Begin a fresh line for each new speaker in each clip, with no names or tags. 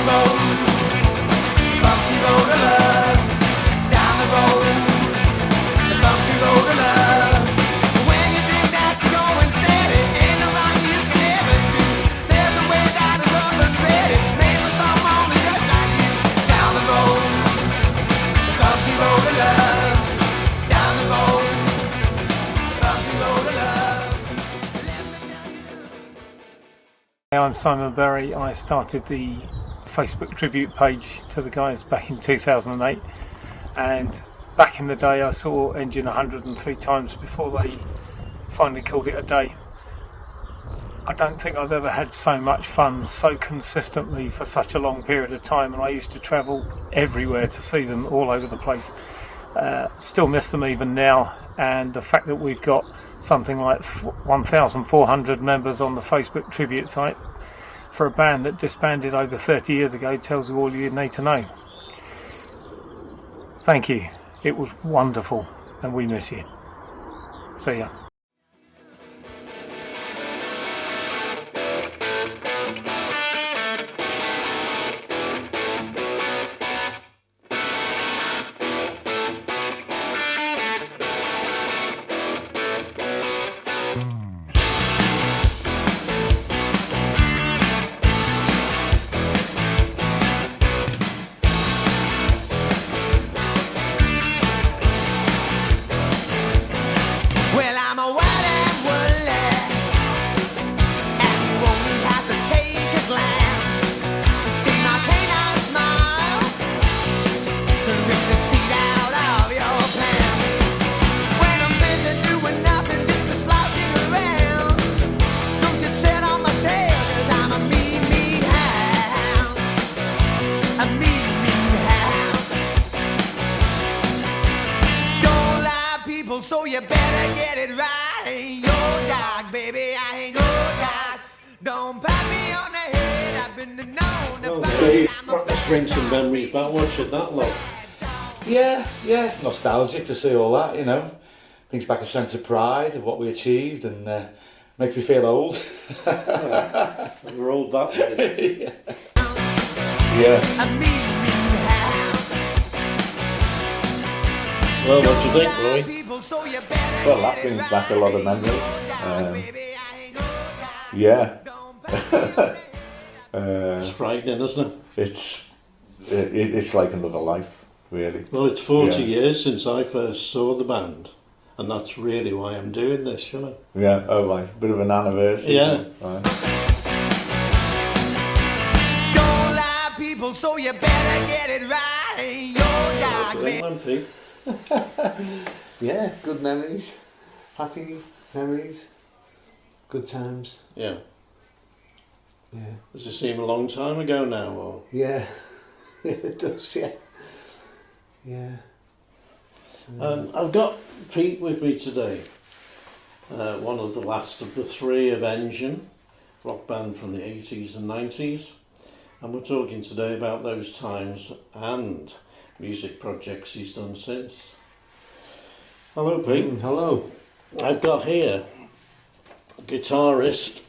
road, bumpy road of love. Down the road, the bumpy road of love. When you think that you're going steady, ain't no wrong you can ever do. There's a way that is up and ready, made for someone just like you. Down the road, the bumpy road of love. Down the road, the bumpy road of love. Let me tell you.
I'm Simon Berry. I started the Facebook tribute page to the guys back in 2008, and back in the day I saw Engine 103 times before they finally called it a day. I don't think I've ever had so much fun so consistently for such a long period of time, and I used to travel everywhere to see them all over the place. Still miss them even now, and the fact that we've got something like 1,400 members on the Facebook tribute site for a band that disbanded over 30 years ago tells you all you need to know. Thank you. It was wonderful, and we miss you. See ya.
Well, I'm a white and woolly, and you only have to take a glance to see my canine smile, rip the seat out of your pants. When I'm busy doing nothing, just slouching around, don't you tread on my tail, 'cause I'm a mean hound, a mean hound. Don't lie, people, so you better get it right. I ain't your dog, baby, I ain't your dog. Don't pat me on the head, I've been known to
Well,
bite.
Dave,
I'm a
that brings some memories back watching that lot.
Yeah, nostalgic to see all that, you know. Brings back a sense of pride of what we achieved, and makes me feel old.
We're all that way.
Yeah.
a mean hound.
Well, what do you think, Roy?
People, so you better
Well, that
get it
brings back a lot of
right.
memories.
Your dog, baby, I ain't your dog.
Yeah.
Don't pat me on the head.
It's frightening, isn't it?
It's like another life, really.
Well, it's 40
Yeah.
years since I first saw the band, and that's really why I'm doing this, you know.
Yeah, oh right, bit of an anniversary.
Yeah.
Right.
Don't lie, people, so you better get it right. Your dog, baby.
Come on, Pete.
Yeah, good memories, happy memories, good times.
Yeah.
Yeah,
Does it seem a long time ago now, or?
yeah, it does. Yeah, yeah.
I've got Pete with me today, one of the last of the three of Engine, rock band from the 80s and 90s, and we're talking today about those times and music projects he's done since. Hello, Pete.
Hello.
I've got here guitarist,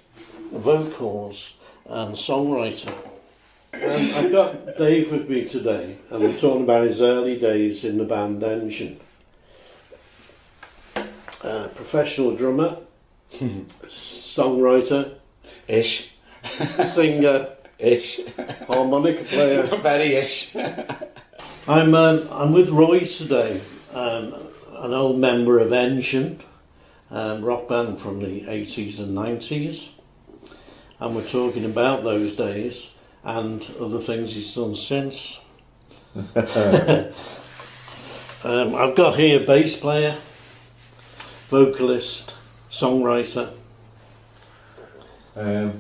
vocals and songwriter. I've got Dave with me today, and we're talking about his early days in the band Engine. Professional drummer, songwriter,
Ish.
singer,
Ish.
harmonica player.
Very ish.
I'm with Roy today, an old member of Engine, rock band from the 80s and 90s, and we're talking about those days and other things he's done since. I've got here bass player, vocalist, songwriter.
The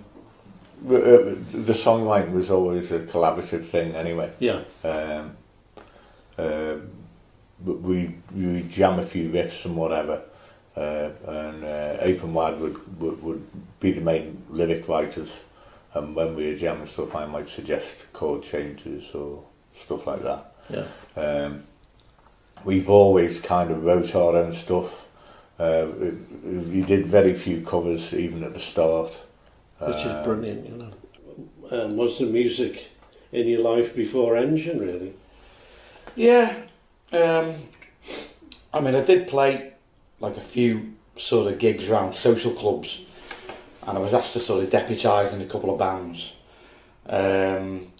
songwriting was always a collaborative thing anyway.
Yeah.
But we jam a few riffs and whatever, and Ape and Wad would be the main lyric writers, and when we were jamming stuff I might suggest chord changes or stuff like that.
Yeah.
We've always kind of wrote our own stuff. We did very few covers even at the start.
Which is brilliant, you know. Was the music in your life before Engine, really.
Yeah. I mean, I did play like a few sort of gigs around social clubs, and I was asked to sort of deputise in a couple of bands. And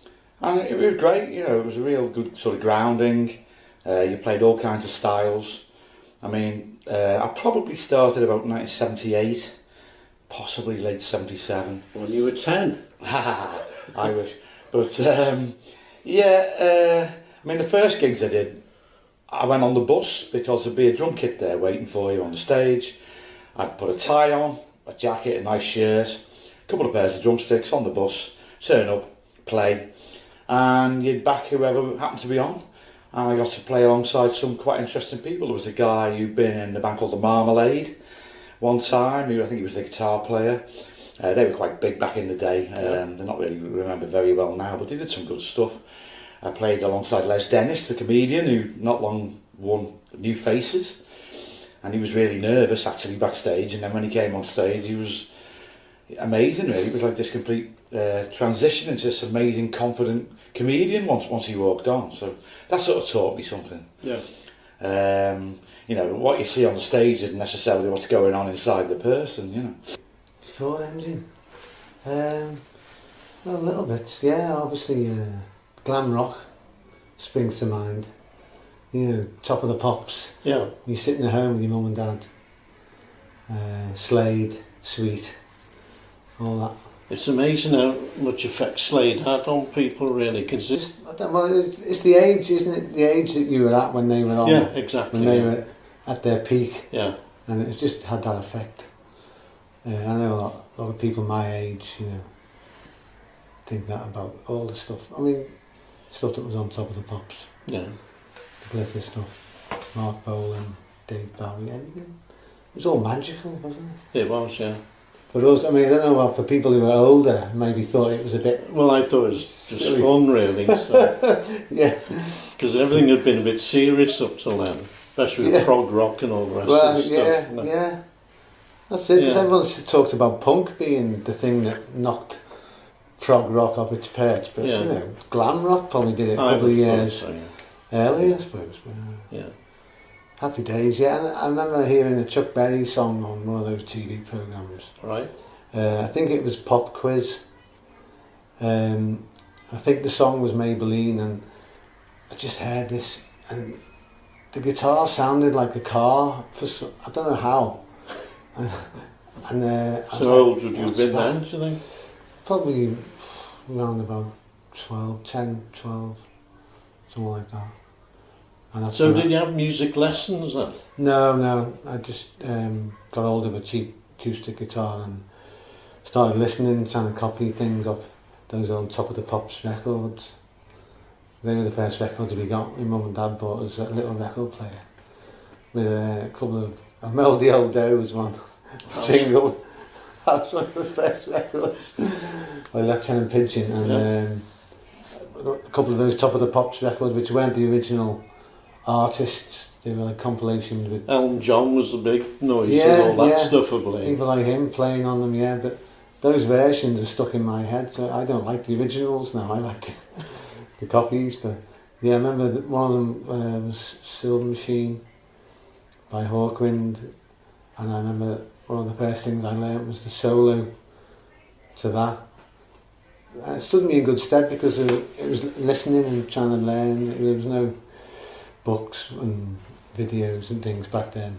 it was great, you know, it was a real good sort of grounding. You played all kinds of styles. I mean, I probably started about 1978, possibly late 77.
When you were 10.
I wish. But, I mean, the first gigs I did, I went on the bus because there'd be a drum kit there waiting for you on the stage. I'd put a tie on, a jacket, a nice shirt, a couple of pairs of drumsticks on the bus, turn up, play, and you'd back whoever happened to be on. And I got to play alongside some quite interesting people. There was a guy who'd been in a band called the Marmalade one time, who I think he was the guitar player. They were quite big back in the day. They're not really remembered very well now, but they did some good stuff. I played alongside Les Dennis, the comedian, who not long won New Faces. And he was really nervous actually backstage, and then when he came on stage he was amazing really. It was like this complete transition into this amazing confident comedian once he walked on, so that sort of taught me something.
Yeah.
You know, what you see on the stage isn't necessarily what's going on inside the person, you know.
Before Engine? Well, a little bit, yeah, obviously glam rock springs to mind. You know, Top of the Pops.
Yeah.
You're sitting at home with your mum and dad. Slade, Sweet, all that.
It's amazing how much effect Slade had on people, really, because
It's the age, isn't it? The age that you were at when they were on.
Yeah, exactly.
When they were at their peak.
Yeah.
And it just had that effect. I know a lot of people my age, you know, think that about all the stuff. I mean, stuff that was on Top of the Pops.
Yeah.
The glitter stuff. Mark Bolan, Dave Bowie, anything. It was all magical, wasn't it?
It was, yeah.
For us, I mean, I don't know about for people who were older, maybe thought it was a bit...
Well, I thought it was just fun, really. So.
Yeah.
Because everything had been a bit serious up till then, especially with prog rock and all the rest of the stuff.
Yeah. That's it, because
Yeah.
everyone's talked about punk being the thing that knocked prog rock off its perch, but you know, glam rock probably did it a couple of years earlier, I suppose. But,
yeah.
Happy days, yeah. And I remember hearing a Chuck Berry song on one of those TV programmes.
Right.
I think it was Pop Quiz. I think the song was Maybelline, and I just heard this, and the guitar sounded like a car. I don't know how.
So old would you have been then, do you think?
Probably around about 10, 12, something like that. And
So did you have music lessons then?
No. I just got hold of a cheap acoustic guitar and started listening, trying to copy things off those old Top of the Pops records. They were the first records we got. My mum and dad bought us a little record player with a couple of... A Melody Old Day was one single. That was one of the first records by Lieutenant Pigeon, and a couple of those Top of the Pops records, which weren't the original artists. They were like compilations with...
Elton John was the big noise and all that stuff, I believe.
People like him playing on them, yeah, but those versions are stuck in my head, so I don't like the originals now. I like the copies, but yeah, I remember that one of them was Silver Machine by Hawkwind, and I remember one of the first things I learned was the solo to that. And it stood me in good stead because it was listening and trying to learn. There was no books and videos and things back then.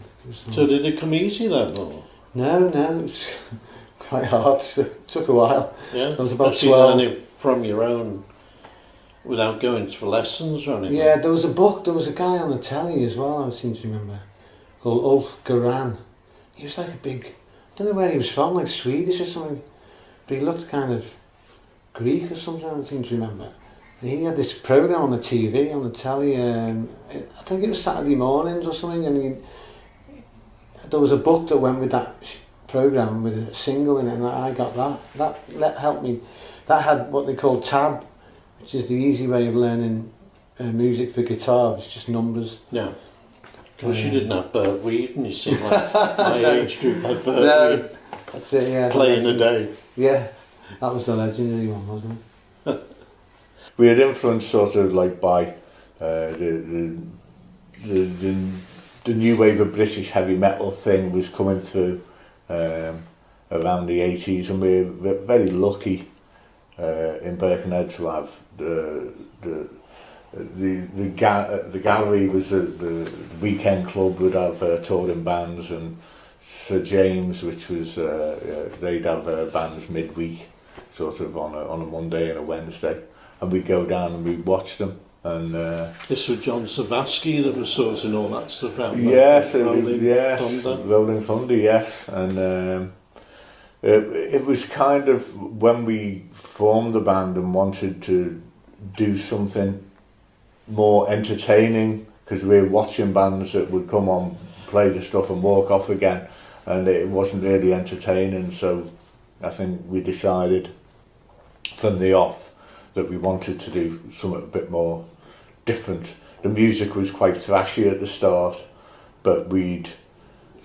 So did it come easy then? Or?
No, it was quite hard. So it took a while.
Yeah,
I was about
especially
12.
learning from your own without going for lessons or anything.
Yeah, there was a guy on the telly as well, I seem to remember, called Ulf Garan. He was like a big, I don't know where he was from, like Swedish or something, but he looked kind of Greek or something, I seem to remember. And he had this programme on the TV, on the telly, I think it was Saturday mornings or something, and there was a book that went with that programme with a single in it, and I got that. That helped me. That had what they call tab, which is the easy way of learning music for guitar. It's just numbers.
Yeah. Because you didn't have Bert Wheaton, you see, my age group had Bert Wheaton.
That's it, yeah.
Playing a day.
Yeah, that was the legendary one, wasn't it?
we had influenced sort of like by the new wave of British heavy metal thing was coming through around the 80s, and we were very lucky in Birkenhead to have the gallery was the weekend club would have touring bands, and Sir James, which was they'd have bands midweek, sort of on a Monday and a Wednesday, and we'd go down and we'd watch them. And
this was John Savatsky that was sorting all that stuff out.
Yes,
Thunder.
Rolling Thunder, yes, and it was kind of when we formed the band and wanted to do something more entertaining, because we were watching bands that would come on, play the stuff and walk off again, and it wasn't really entertaining, so I think we decided from the off that we wanted to do something a bit more different. The music was quite thrashy at the start, but we'd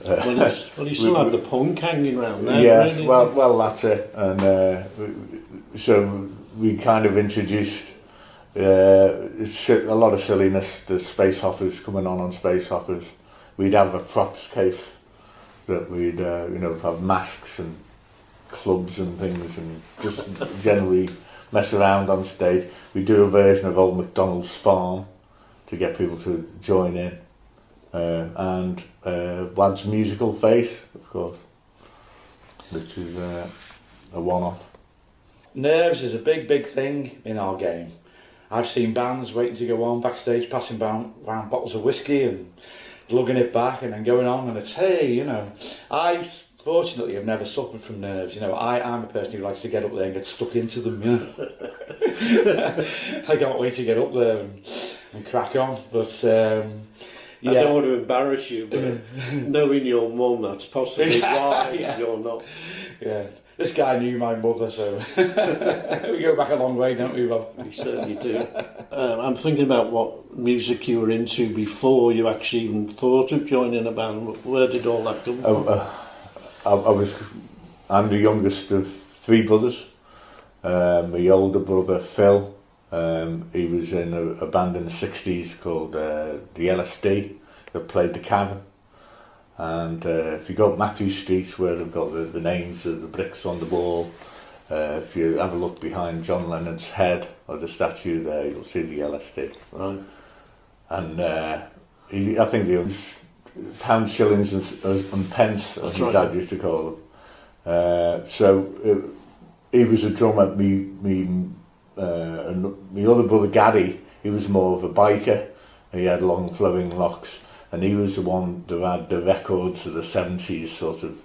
well, you still had the punk hanging around there.
Yes,
really.
well, that's it. And so we kind of introduced a lot of silliness. There's space hoppers coming on space hoppers. We'd have a props case that we'd have masks and clubs and things, and just generally mess around on stage. We do a version of Old MacDonald's Farm to get people to join in. And Wad's Musical Face, of course, which is a one-off.
Nerves is a big thing in our game. I've seen bands waiting to go on backstage, passing round bottles of whiskey and lugging it back and then going on, and it's, hey, I fortunately have never suffered from nerves. I'm a person who likes to get up there and get stuck into them, I can't wait to get up there and crack on, but
I don't want to embarrass you, but knowing your mum, that's possibly why you're not.
Yeah, this guy knew my mother, so we go back a long way, don't we, Bob?
We certainly do. I'm thinking about what music you were into before you actually even thought of joining a band. Where did all that come from?
I'm the youngest of three brothers. My older brother Phil, he was in a band in the 60s called the LSD that played the Cavern. And if you go up Matthew Street, where they've got the names of the bricks on the wall, if you have a look behind John Lennon's head or the statue there, you'll see the LSD.
Right.
And I think he was pounds, shillings and pence, as his dad used to call them. So he was a drummer. My other brother Gaddy, he was more of a biker. He had long flowing locks, and he was the one that had the records of the 70s, sort of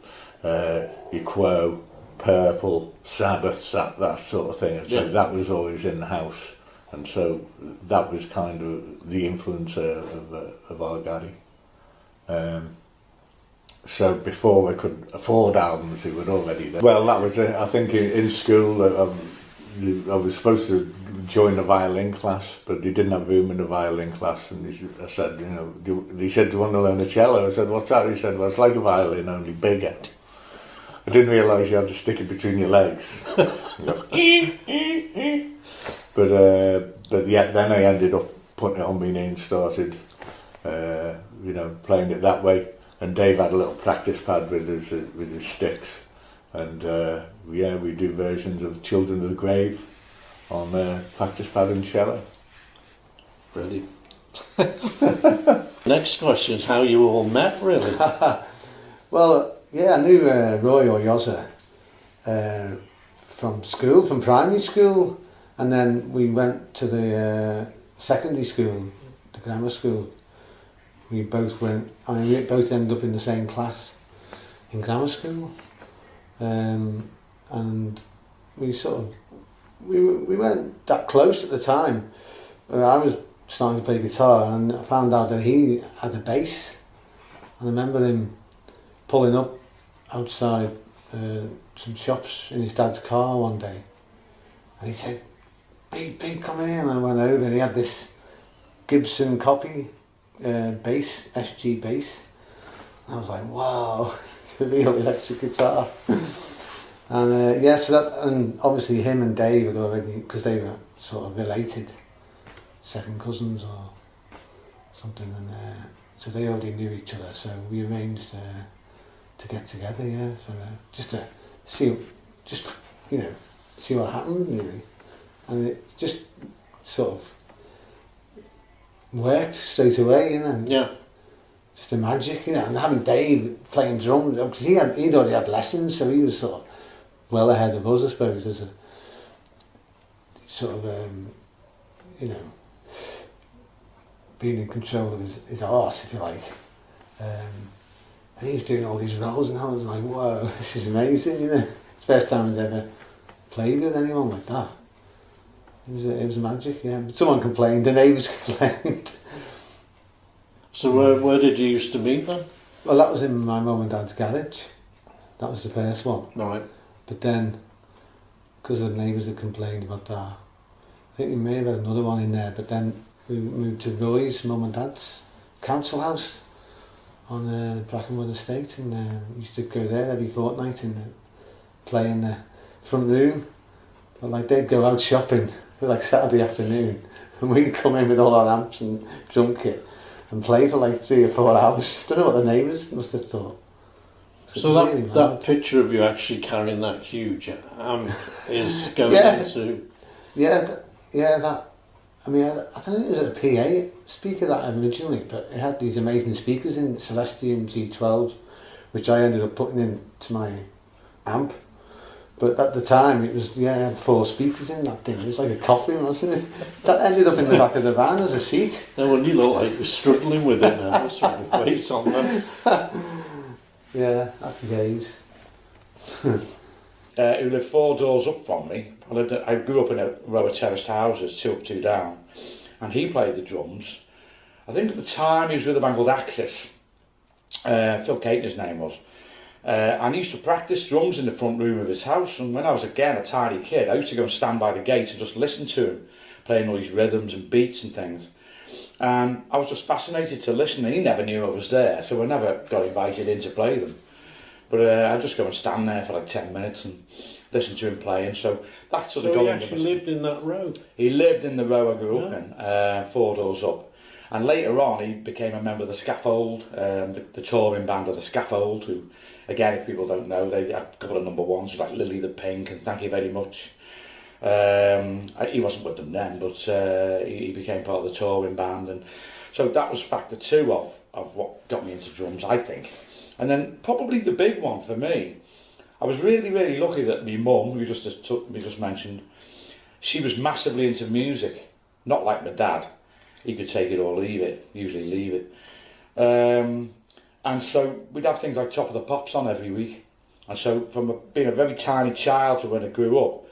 your Quo, Purple, Sabbath, that sort of thing. And so that was always in the house, and so that was kind of the influence of our Gaddy. So before we could afford albums, he was already there. Well, that was it. I think in school I was supposed to join the violin class, but they didn't have room in the violin class, and I said, he said, do you want to learn the cello? I said, what's that? He said, well, it's like a violin, only bigger. I didn't realise you had to stick it between your legs. But yeah, then I ended up putting it on my knee and started playing it that way. And Dave had a little practice pad with his sticks, and we do versions of Children of the Grave on practice pad and cello.
Brilliant. Next question is how you all met, really.
Well, yeah, I knew Roy or Yozzer from school, from primary school, and then we went to the secondary school, the grammar school. We both ended up in the same class in grammar school, and we we weren't that close at the time. I was starting to play guitar, and I found out that he had a bass. I remember him pulling up outside some shops in his dad's car one day, and he said, "Pete, come here." And I went over, and he had this Gibson copy bass, SG bass. And I was like, wow, it's a real electric guitar. And yeah, so that, and obviously him and Dave had already, because they were sort of related, second cousins or something, and so they already knew each other. So we arranged to get together, yeah, for just to see, just see what happened, really. And it just sort of worked straight away,
Yeah.
Just the magic, and having Dave playing drums, because he'd already had lessons, so he was sort of well ahead of us, I suppose, as a sort of, being in control of his art, if you like. And he was doing all these roles, and I was like, whoa, this is amazing, It's the first time I'd ever played with anyone like that. It was magic, yeah. But someone complained, the neighbours complained.
So where did you used to meet then?
Well, that was in my mum and dad's garage. That was the first one.
Right.
But then, because the neighbours had complained about that, I think we may have had another one in there, but then we moved to Roy's mum and dad's council house on Brackenwood Estate, and we used to go there every fortnight and play in the front room. But like, they'd go out shopping like Saturday afternoon, and we'd come in with all our amps and drum kit and play for like 3 or 4 hours. Don't know what the neighbours must have thought.
So that picture of you actually carrying that huge amp is going into... I mean, I don't know, it was a PA speaker that originally, but it had these amazing speakers in, Celestium G12s, which I ended up putting into my amp. But at the time, it was, it had 4 speakers in that thing. It was like a coffin, wasn't it? That ended up in the back of the van as a seat. No, well, you look like you're struggling with it now. What's the weight on them?
Yeah, happy days.
Who lived 4 doors up from me. I grew up in a row of terraced houses, 2 up, 2 down, and he played the drums. I think at the time he was with a band called Axis. Phil Caton, his name was. And he used to practice drums in the front room of his house, and when I was again a tiny kid, I used to go and stand by the gate and just listen to him playing all these rhythms and beats and things. And I was just fascinated to listen, and he never knew I was there, so I never got invited in to play them. But I'd just go and stand there for like 10 minutes and listen to him playing, so that's sort of
So he actually lived in that row?
He lived in the row I grew up in, 4 doors up. And later on he became a member of the Scaffold, the touring band of the Scaffold, who, again, if people don't know, they had a couple of number ones like Lily the Pink and Thank You Very Much. He wasn't with them then, but he became part of the touring band, and so that was factor 2 of what got me into drums, I think. And then probably the big one for me, I was really, really lucky that my mum, we just mentioned, she was massively into music, not like my dad. He could take it or leave it, usually leave it. And so we'd have things like Top of the Pops on every week. And so from being a very tiny child to when I grew up,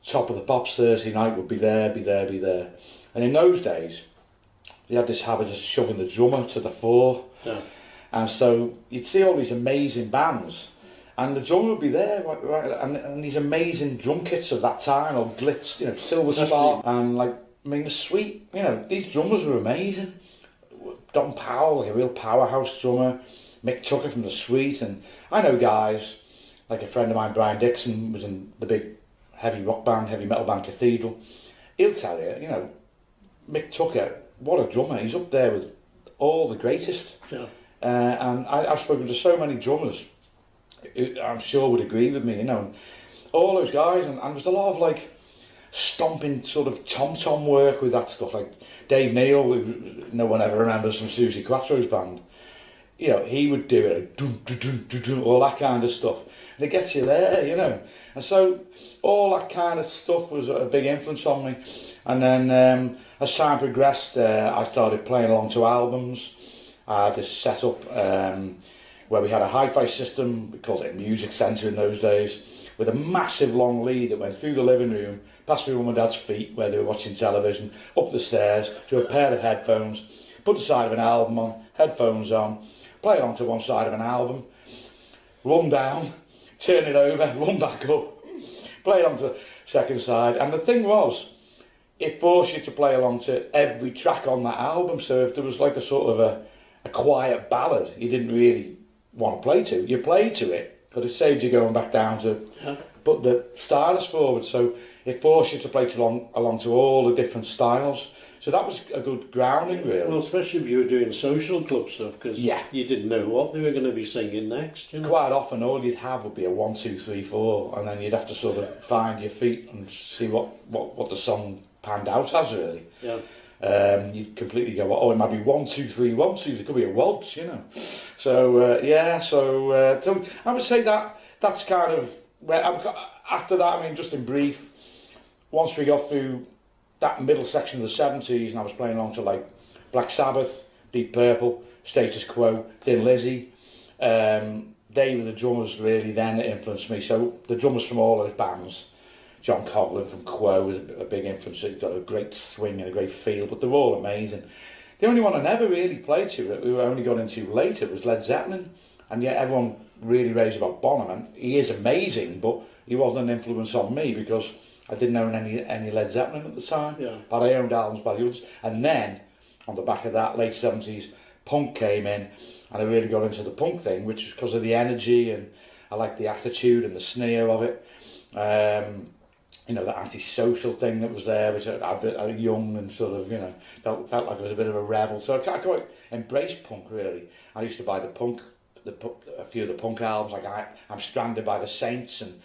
Top of the Pops Thursday night would be there. And in those days, they had this habit of shoving the drummer to the fore.
Yeah.
And so you'd see all these amazing bands, and the drummer would be there, right, and these amazing drum kits of that time, or Glitz, Silver Spark, and like, I mean, the Sweet, these drummers were amazing. Don Powell, like a real powerhouse drummer, Mick Tucker from the Sweet, and I know guys, like a friend of mine, Brian Dixon, was in the big heavy metal band Cathedral. He'll tell you, Mick Tucker, what a drummer, he's up there with all the greatest.
Yeah.
And I've spoken to so many drummers who I'm sure would agree with me, and all those guys, and there's a lot of like stomping sort of tom-tom work with that stuff, like Dave Neal, who no one ever remembers from Susie Quattro's band. He would do it, like, dun, dun, dun, dun, dun, all that kind of stuff, and it gets you there, and so all that kind of stuff was a big influence on me. And then as time progressed, I started playing along to albums. I had this setup where we had a hi-fi system, we called it a music centre in those days, with a massive long lead that went through the living room, past my mum and dad's feet where they were watching television, up the stairs to a pair of headphones, put the side of an album on, headphones on, play along to one side of an album, run down, turn it over, run back up, play along to the second side. And the thing was, it forced you to play along to every track on that album, so if there was like a sort of a quiet ballad you didn't really want to play to, you played to it, but it saved you going back down to put the stylus forward, so it forced you to play along to all the different styles. So that was a good grounding, really.
Well, especially if you were doing social club stuff, because you didn't know what they were going to be singing next. You know?
Quite often, all you'd have would be a 1, 2, 3, 4, and then you'd have to sort of find your feet and see what the song panned out as, really.
Yeah.
You'd completely go, oh, it might be 1, 2, 3, 1, 2. It could be a waltz, you know. So so I would say that's kind of where. After that, I mean, just in brief, once we got through that middle section of the 70s, and I was playing along to like Black Sabbath, Deep Purple, Status Quo, Thin Lizzy. They were the drummers really then that influenced me. So the drummers from all those bands, John Coughlin from Quo was a big influence. He's got a great swing and a great feel, but they're all amazing. The only one I never really played to, that we only got into later, was Led Zeppelin. And yet everyone really raves about Bonham, and he is amazing, but he wasn't an influence on me because I didn't own any Led Zeppelin at the time, but I owned albums by the others. And then, on the back of that, late 70s, punk came in, and I really got into the punk thing, which was because of the energy, and I liked the attitude and the sneer of it. You know, the antisocial thing that was there, which I was young and sort of, you know, felt like I was a bit of a rebel. So I quite embraced punk, really. I used to buy a few of the punk albums, like I'm Stranded by the Saints, and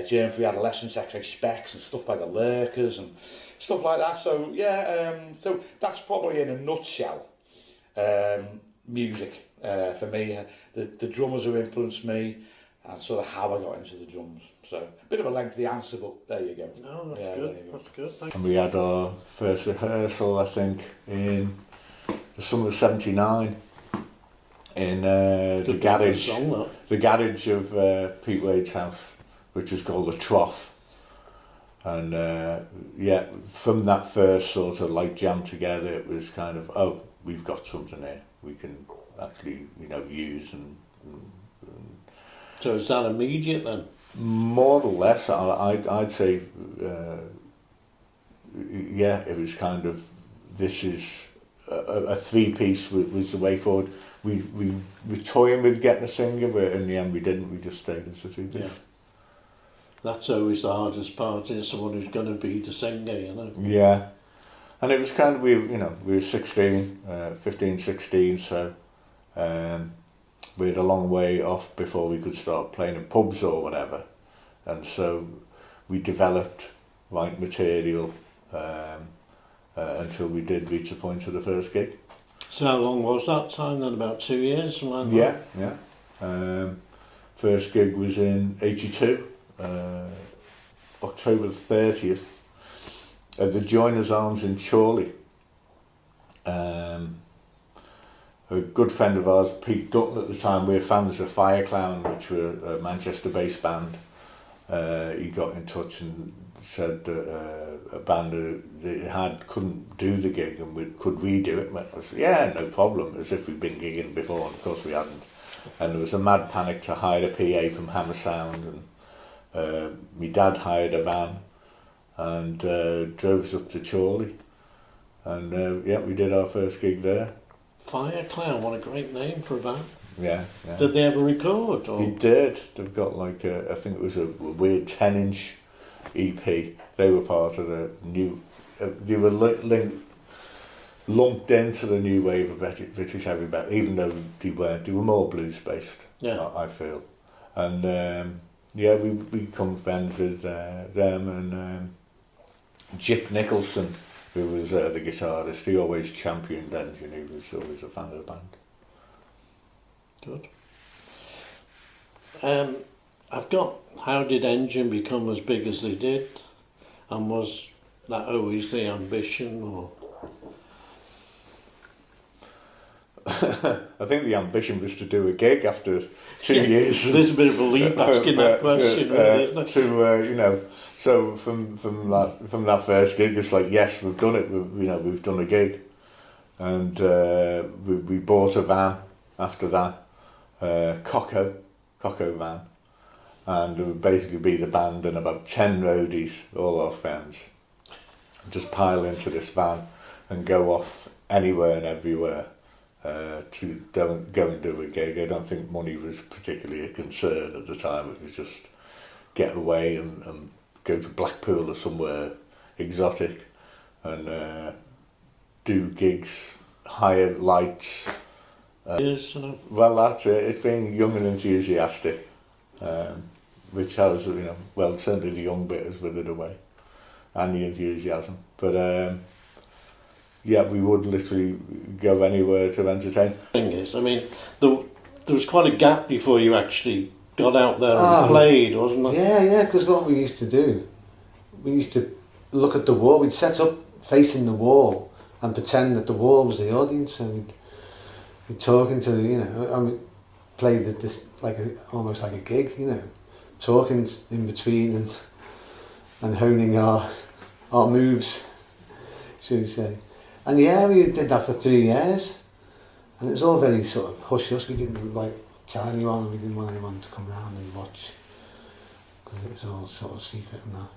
Germ-Free Adolescence, X-Ray Specs, and stuff by the Lurkers and stuff like that. So so that's probably in a nutshell music for me. The drummers who influenced me, and sort of how I got into the drums. So a bit of a lengthy answer, but there you go.
No, that's good. That's good. Thank
And we had our first rehearsal, I think, in the summer of '79 in the garage. The garage of Pete Wade's house, which is called the Trough. And from that first sort of like jam together, it was kind of, oh, we've got something here we can actually, you know, use and
So is that immediate then?
more or less. I'd say, it was kind of, this is a three-piece was the way forward. We were toying with getting a singer, but in the end we didn't. We just stayed as a two-piece. Yeah.
That's always the hardest part, is someone who's going to be the singer, you know.
Yeah, and it was kind of, we were 16, 15, 16, so we had a long way off before we could start playing in pubs or whatever, and so we developed right material until we did reach the point of the first gig.
So how long was that time then? About 2 years? Like
yeah. First gig was in '82, October 30th, at the Joiners Arms in Chorley. A good friend of ours, Pete Dutton at the time, we were fans of thieir, which were a Manchester-based band. He got in touch and said that a band that couldn't do the gig, and could we do it? I said, yeah, no problem, as if we'd been gigging before, and of course we hadn't. And there was a mad panic to hire a PA from Hammer Sound, and my dad hired a van and drove us up to Chorley, and we did our first gig there.
thieir, what a great name for a band.
Yeah.
Did they ever record? Or?
They did. They've got like I think it was a weird 10-inch EP. They were part of the new. They were lumped into the new wave of British heavy metal, even though they weren't. They were more blues based. Yeah, I feel. And we become friends with them, and Jip Nicholson, who was the guitarist. He always championed Engine. He was always a fan of the band.
Good. I've got, how did Engine become as big as they did? And was that always the ambition, or?
I think the ambition was to do a gig after 2 years.
There's a bit of a leap asking that question, really, isn't it? So from that first gig, it's like, yes, we've done it. We've done a gig, and we bought a van after that, Coco van, and it would basically be the band and about 10 roadies, all our friends, just pile into this van and go off anywhere and everywhere. To go and do a gig. I don't think money was particularly a concern at the time. It was just
get away and go to Blackpool or somewhere exotic and do gigs, hire lights.
Yes, you know.
Well, that's it. It's being young and enthusiastic, which has, you know, well, certainly the young bit has withered away, and the enthusiasm. But yeah, we would literally go anywhere to entertain.
Thing is, I mean, there was quite a gap before you actually got out there and played, wasn't there?
Yeah, because what we used to do, we used to look at the wall. We'd set up facing the wall and pretend that the wall was the audience, and we'd talking to, you know, and we played this like almost like a gig, you know, talking in between and honing our moves, should we say. And yeah, we did that for 3 years, and it was all very sort of hush-hush. We didn't like tell anyone, and we didn't want anyone to come round and watch, because it was all sort of secret and that.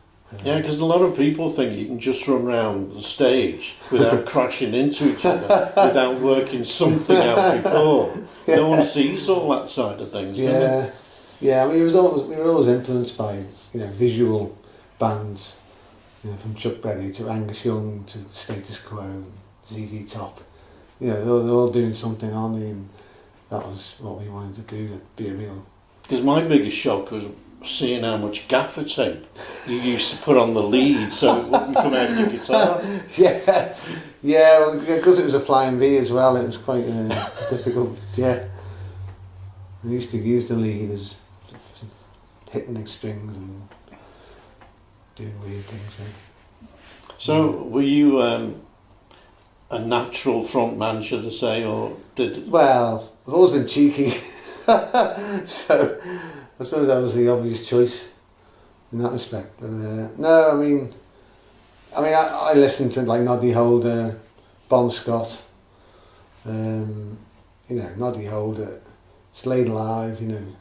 Yeah, because a lot of people think you can just run around the stage without crashing into each other, without working something out before.
Yeah.
No one sees all that side of things, do they?
Yeah. I mean, we were always influenced by, you know, visual bands, you know, from Chuck Berry to Angus Young to Status Quo, ZZ Top. You know, they're all doing something on me, and that was what we wanted to do, to be a real...
Because my biggest shock was seeing how much gaffer tape you used to put on the lead so it wouldn't come out of your guitar.
Yeah, well, because it was a flying V as well, it was quite difficult. Yeah, we used to use the lead as hitting the strings and doing weird things. Right?
So, were you a natural front man, should I say, or did...
Well, I've always been cheeky, so I suppose that was the obvious choice in that respect. But no, I mean, I listened to like Noddy Holder, Bon Scott, you know, Noddy Holder, Slade Alive, you know,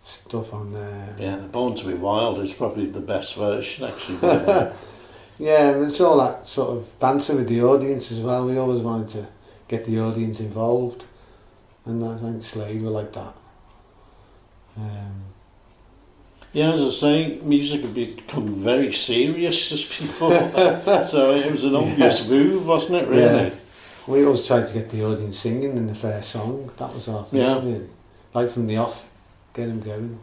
stuff on there.
Yeah, Born to be Wild is probably the best version, actually.
Yeah, and it's all that sort of banter with the audience as well. We always wanted to get the audience involved, and I think Slade were like that.
Yeah, as I say, music had become very serious just before that. So it was an obvious move, wasn't it, really?
Yeah. We always tried to get the audience singing in the first song. That was our thing, really. Right from the off, get them going.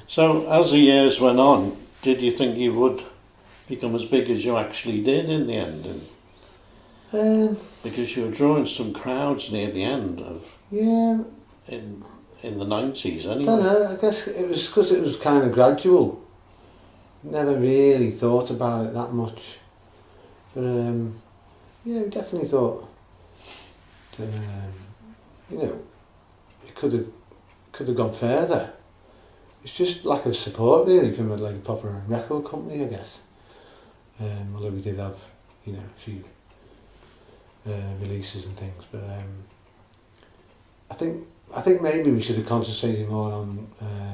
So as the years went on, did you think you would become as big as you actually did in the end? Because you were drawing some crowds near the end of...
Yeah.
In the 90s, anyway.
I don't know, I guess it was because it was kind of gradual. Never really thought about it that much. But yeah, we definitely thought that, you know, it could have gone further. It's just lack of support really from a proper record company, I guess. Although we did have, you know, a few releases and things, but I think maybe we should have concentrated more on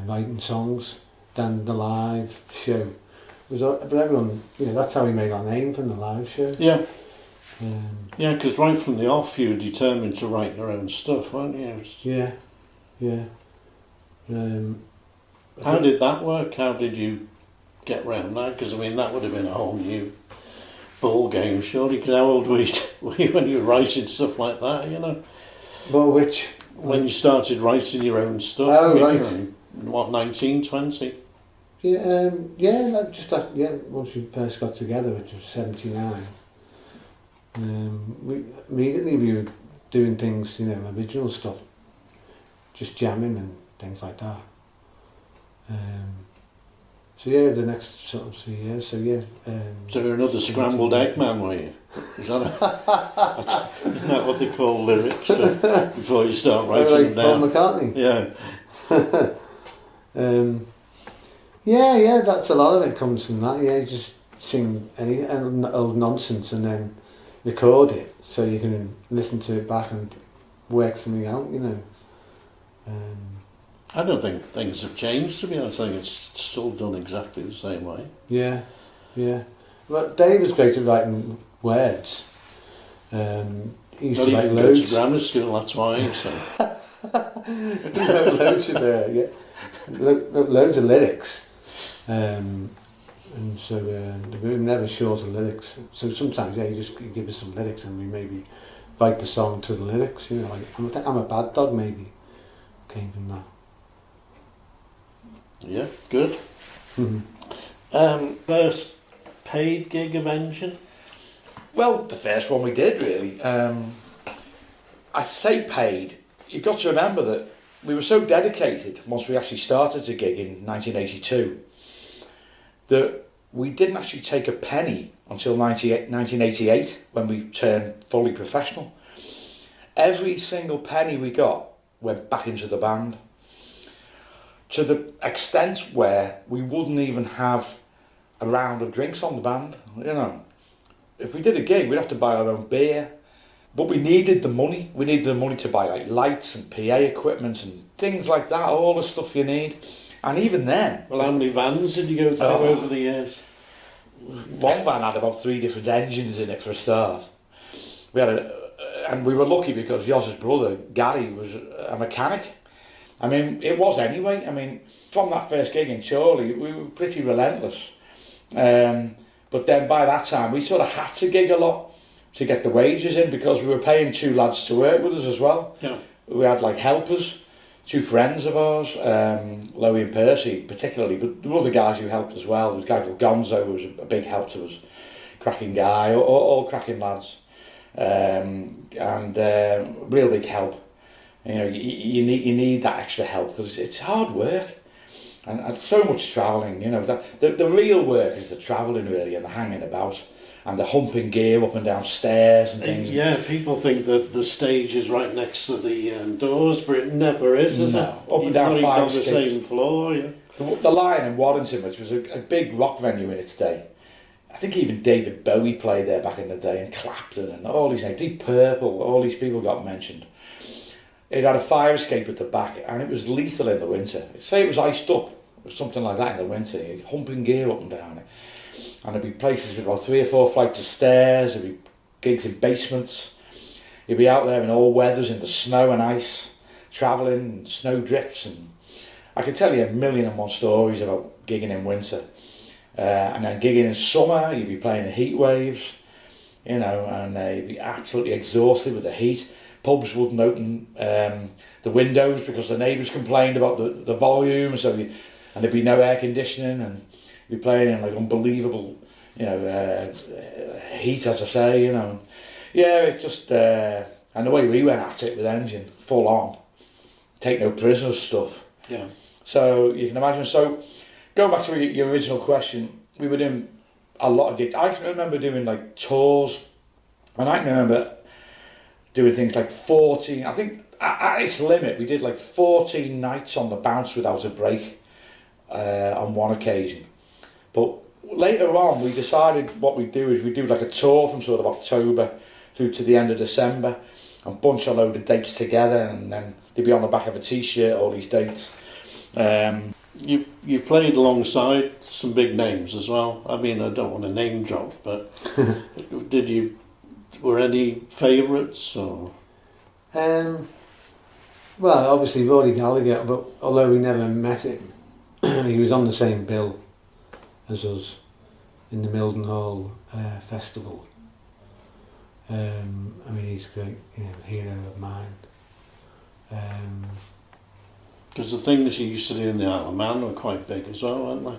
writing songs than the live show. But everyone, you know, that's how we made our name from the live show.
Yeah. Yeah, because right from the off you were determined to write your own stuff, weren't you?
Yeah.
How did that work? How did you get round that? Because I mean, that would have been a whole new ball game, surely. Because how old were you when you were writing stuff like that? You know.
Well, which?
When you started writing your own stuff.
Oh, right.
What, 19, 20?
Yeah, just after, once we first got together, which was 79. We were doing things, you know, original stuff, just jamming and things like that. So yeah, the next sort of 3 years. So yeah.
So you're another scrambled egg man, were you? Is that isn't that what they call lyrics before you start writing them down?
Paul McCartney.
Yeah.
Yeah. That's a lot of it comes from that. Yeah, you just sing any old nonsense and then record it so you can listen to it back and work something out. You know.
I don't think things have changed, to be honest. I think it's still done exactly the same way.
Yeah. But Dave was great at writing words. He used to write loads.
Go to grammar school, that's why. So.
He wrote loads of wrote loads of lyrics, and so we were never short of lyrics. So sometimes, yeah, you give us some lyrics and we maybe write the song to the lyrics. You know, like I'm a bad dog maybe came from that.
Yeah, good. First paid gig of Engine?
Well, the first one we did really. I say paid. You've got to remember that we were so dedicated once we actually started to gig in 1982 that we didn't actually take a penny until 1988 when we turned fully professional. Every single penny we got went back into the band, to the extent where we wouldn't even have a round of drinks on the band. You know, if we did a gig, we'd have to buy our own beer. But we needed the money. We needed the money to buy like lights and PA equipment and things like that, all the stuff you need. And even then...
Well, how many vans did you go through over the years?
One van had about 3 different engines in it for a start. We had and we were lucky because Yozzer's brother, Gary, was a mechanic. I mean, it was anyway. I mean, from that first gig in Chorley, we were pretty relentless. But then by that time, we sort of had to gig a lot to get the wages in because we were paying 2 lads to work with us as well.
Yeah.
We had like helpers, 2 friends of ours, Lowy and Percy particularly, but there were other guys who helped as well. There was a guy called Gonzo who was a big help to us, cracking guy, all cracking lads, and real big help. You know, you need that extra help because it's hard work and so much travelling. You know, the real work is the travelling really and the hanging about. And the humping gear up and down stairs and things.
Yeah, people think that the stage is right next to the doors, but it never is it?
Up and down
not
5
even on the
steps.
same floor, yeah.
The Lion in Warrington, which was a big rock venue in its day. I think even David Bowie played there back in the day, and Clapton and all these names, Deep Purple, all these people got mentioned. It had a fire escape at the back, and it was lethal in the winter. Say it was iced up, or something like that in the winter, humping gear up and down it. And there'd be places with about 3 or 4 flights of stairs, there'd be gigs in basements. You'd be out there in all weathers, in the snow and ice, travelling, and snow drifts. And I could tell you 1,000,001 stories about gigging in winter. And then gigging in summer, you'd be playing in heat waves, you know, and you'd be absolutely exhausted with the heat. Pubs wouldn't open the windows because the neighbours complained about the volume, and there'd be no air conditioning, and be playing in like unbelievable, you know, heat, as I say, you know. Yeah, it's just, and the way we went at it with Engine, full on, take no prisoners stuff.
Yeah.
So you can imagine. So going back to your original question, we were doing a lot of gigs. I can remember doing like tours, and I can remember doing things like 14. I think at its limit, we did like 14 nights on the bounce without a break on one occasion. But later on, we decided what we'd do is we'd do like a tour from sort of October through to the end of December and bunch a load of dates together, and then they'd be on the back of a t-shirt, all these dates.
You played alongside some big names as well. I mean, I don't want to name drop, but were any favourites or?
Well, obviously Rory Gallagher, but although we never met him, he was on the same bill as us in the Mildenhall Festival. I mean, he's a great, you know, hero of mine.
Because the things you used to do in the Isle of Man were quite big as well, weren't they?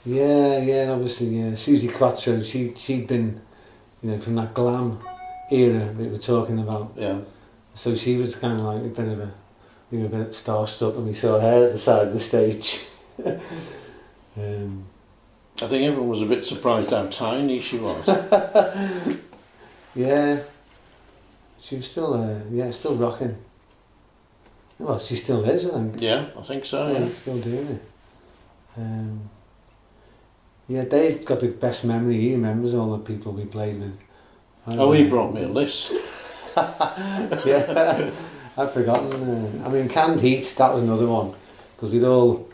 Yeah, obviously, yeah. Susie Quattro, she'd been, you know, from that glam era that we're talking about.
Yeah.
So she was kind of like we were a bit starstruck when we saw her at the side of the stage.
I think everyone was a bit surprised how tiny she was.
Yeah, she was still rocking. Well, she still is, I think.
Yeah, I think so. Yeah.
Still doing it. Yeah, Dave got the best memory. He remembers all the people we played with.
He brought me a list.
Yeah, I've forgotten. I mean, Canned Heat, that was another one, because we'd all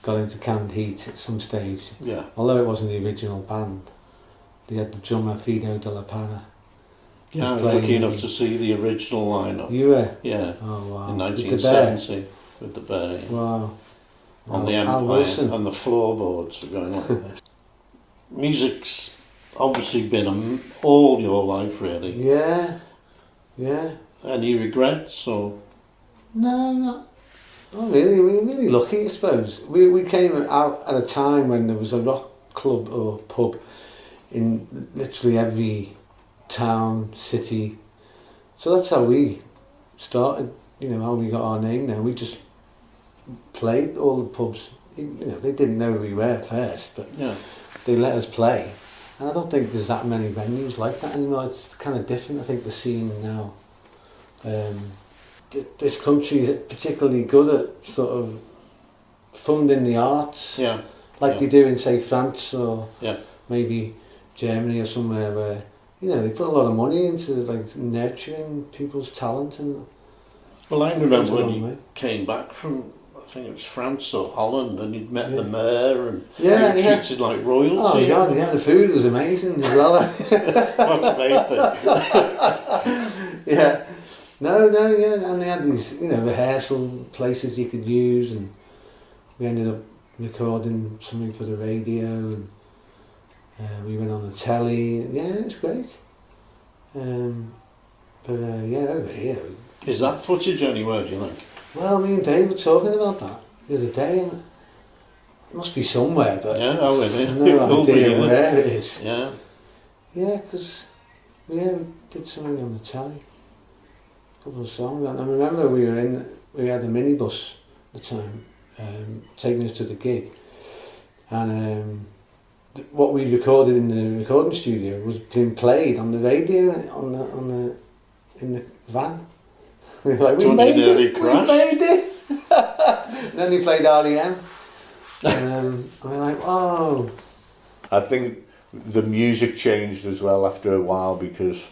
got into Canned Heat at some stage.
Yeah.
Although it wasn't the original band, they had the drummer Fido de la Pana,
Yeah, I was
playing
lucky enough to see the original lineup.
You were?
Yeah,
Oh wow.
in
With the bear?
1970 with the bear. Yeah.
Wow.
On the
Al
Empire
Wilson.
and the floorboards were going like this. Music's obviously been all your life, really.
Yeah. Yeah.
Any regrets or?
No, not really. We were really lucky, I suppose. We came out at a time when there was a rock club or pub in literally every town, city. So that's how we started, you know, how we got our name now. We just played all the pubs. You know, they didn't know who we were at first, but
Yeah.
they let us play. And I don't think there's that many venues like that anymore. It's kind of different, I think, the scene now. This country is particularly good at sort of funding the arts,
Yeah.
like
Yeah.
they do in, say, France or
Yeah.
maybe Germany or somewhere where, you know, they put a lot of money into like nurturing people's talent. And
Well, I remember
Goes a
when
long
you
way.
came back from, I think it was France or Holland, and you'd met the mayor and
Yeah,
you were
yeah.
treated like royalty.
Oh God, yeah, the food was amazing as well.
What's the main thing?
Yeah. No, yeah, and they had these, you know, rehearsal places you could use, and we ended up recording something for the radio, and we went on the telly. Yeah, it was great. Yeah, over here.
Is that footage anywhere, do you think?
Well, me and Dave were talking about that the other day, and it must be somewhere, but
Yeah, oh, it
I
is.
have
It
no
will be,
idea
innit?
where it is.
Yeah.
Yeah, because we did something on the telly. A couple of songs. And I remember we had a minibus at the time, taking us to the gig. And what we recorded in the recording studio was being played on the radio in the van. We were like, we
Don't
made
you nearly
it! We
crash?
made it! And then they played REM. And we're like, whoa.
I think the music changed as well after a while because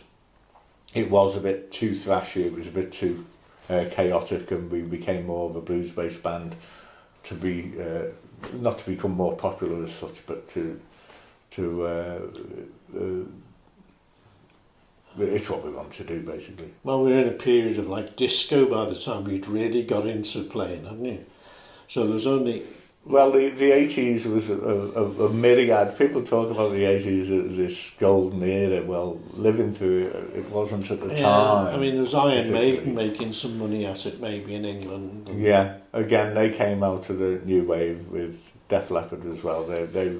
it was a bit too thrashy, it was a bit too chaotic, and we became more of a blues-based band to be, not to become more popular as such, but to it's what we want to do basically.
Well, we were in a period of like disco by the time we'd really got into playing, hadn't you? So there was only...
Well, the 80s was a myriad. People talk about the 80s as this golden era. Well, living through it, it wasn't at the time.
I mean, there was Iron
particularly.
Maiden making some money at it, maybe in England. And
Yeah, again, they came out of the new wave with Def Leppard as well. They,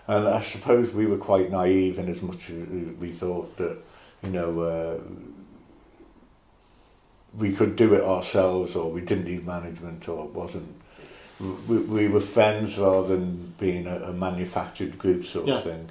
and I suppose we were quite naive in as much as we thought that, you know, we could do it ourselves, or we didn't need management, or it wasn't. We were friends rather than being a manufactured group sort of thing.